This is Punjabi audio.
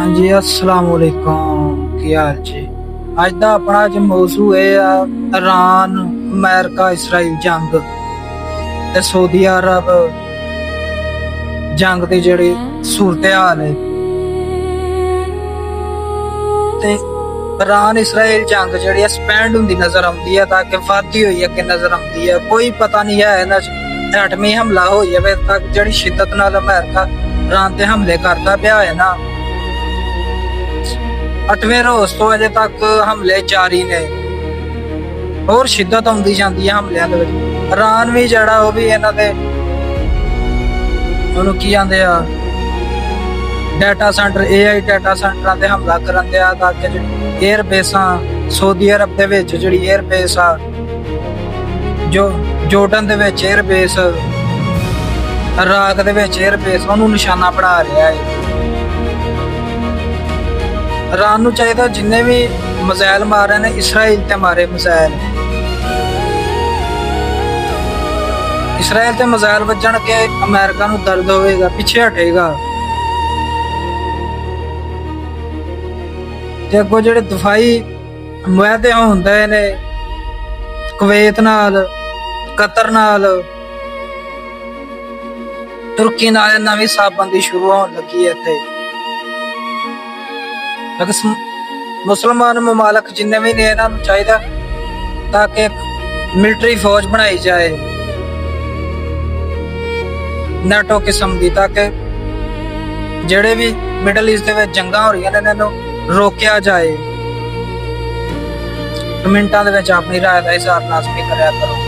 हाँ जी, अस्सलाम वालेकुम। ਕੀ ਹਾਲ ਜੀ? ਅੱਜ ਦਾ ਆਪਣਾ ਅੱਜ ਮੌਜੂ ਇਹ ਆ ਇਰਾਨ ਅਮਰੀਕਾ ਇਸਰਾਈਲ ਜੰਗ ਤੇ ਸਾਊਦੀ ਅਰਬ ਜੰਗ ਦੀ ਜਿਹੜੀ ਸੂਰਤ ਹਾਲ ਹੈ ਤੇ ਇਰਾਨ ਇਸਰਾਈਲ ਜੰਗ ਜਿਹੜੀ ਸਪੈਂਡ ਹੁੰਦੀ ਨਜ਼ਰ ਆਉਂਦੀ ਹੈ ਤਾਂ ਕਿ ਵਾਧੀ ਹੋਈ ਅੱਗੇ ਨਜ਼ਰ ਆਉਂਦੀ ਹੈ। ਕੋਈ ਪਤਾ ਨਹੀਂ ਹੈ ਇਹਨਾਂ 'ਚ ਐਟਮੀ ਹਮਲਾ ਹੋ ਜਾਵੇ ਤੱਕ ਜਿਹੜੀ ਸ਼ਿੱਦਤ ਨਾਲ ਅਮਰੀਕਾ ਇਰਾਨ ਤੇ ਹਮਲੇ ਕਰਦਾ ਪਿਆ ਹੈ ਨਾ 8ਵੇਂ ਰੋਜ਼ ਤੋਂ ਅਜੇ ਤੱਕ ਹਮਲੇ ਜਾਰੀ ਨੇ। ਹੋਰ ਸ਼ਿੱਦਤ ਆਉਂਦੀ ਜਾਂਦੀ ਹੈ ਹਮਲਿਆਂ ਦੇ ਵਿੱਚ। ਇਰਾਨ ਵੀ ਜਿਹੜਾ ਉਹ ਵੀ ਇਹਨਾਂ ਦੇ ਉਹਨੂੰ ਕੀ ਆਂਦੇ ਆ ਡਾਟਾ ਸੈਂਟਰ AI ਡਾਟਾ ਸੈਂਟਰਾਂ ਤੇ ਹਮਲਾ ਕਰਨ ਦਿਆ ਤਾਂ ਕਿ ਜਿਹੜੀ 에ਅਰ ਬੇਸਾਂ ਸਾਊਦੀ ਅਰਬ ਦੇ ਵਿੱਚ ਜਿਹੜੀ 에ਅਰ ਬੇਸ ਆ ਜੋ ਜੋਰਡਨ ਦੇ ਵਿੱਚ 에ਅਰ ਬੇਸ ਇਰਾਕ ਦੇ ਵਿੱਚ 에ਅਰ ਬੇਸ ਉਹਨੂੰ ਨਿਸ਼ਾਨਾ ਬਣਾ ਰਿਹਾ ਹੈ। ਇਰਾਨ ਨੂੰ ਚਾਹੀਦਾ ਜਿੰਨੇ ਵੀ ਮਿਜ਼ਾਈਲ ਮਾਰੇ ਨੇ ਇਸਰਾਈਲ ਤੇ ਮਾਰੇ ਮਿਜ਼ਾਈਲ। ਇਸਰਾਈਲ ਤੇ ਮਿਜ਼ਾਈਲ ਵੱਜਣ ਕੇ ਅਮਰੀਕਾ ਨੂੰ ਦਰਦ ਹੋਵੇਗਾ, ਪਿੱਛੇ ਹਟੇਗਾ ਤੇ ਅੱਗੋਂ ਜਿਹੜੇ ਦਫਾਈ ਮੁਆਹਦੇ ਹੁੰਦੇ ਨੇ ਕੁਵੈਤ ਨਾਲ, ਕਤਰ ਨਾਲ, ਤੁਰਕੀ ਨਾਲ ਨਵੀਂ ਸਾਬਬੰਦੀ ਸ਼ੁਰੂ ਹੋਣ ਲੱਗੀ ਹੈ ਇੱਥੇ। ਮੁਸਲਮਾਨ ਮਮਾਲਕ ਜਿੰਨੇ ਵੀ ਨੇ ਇਹਨਾਂ ਨੂੰ ਚਾਹੀਦਾ ਤਾਂ ਕਿ ਮਿਲਟਰੀ ਫੌਜ ਬਣਾਈ ਜਾਏ ਨਾਟੋ ਕਿਸਮ ਦੀ ਤਾਂ ਕਿ ਜਿਹੜੇ ਵੀ ਮਿਡਲ ਈਸਟ ਦੇ ਵਿੱਚ ਜੰਗਾਂ ਹੋ ਰਹੀਆਂ ਨੇ ਇਹਨਾਂ ਨੂੰ ਰੋਕਿਆ ਜਾਏ। ਕਮੈਂਟਾਂ ਦੇ ਵਿੱਚ ਆਪਣੀ ਰਾਏ ਦਾ ਇਜ਼ਹਾਰ ਲਾਜ਼ਮੀ ਕਰਿਆ ਕਰੋ।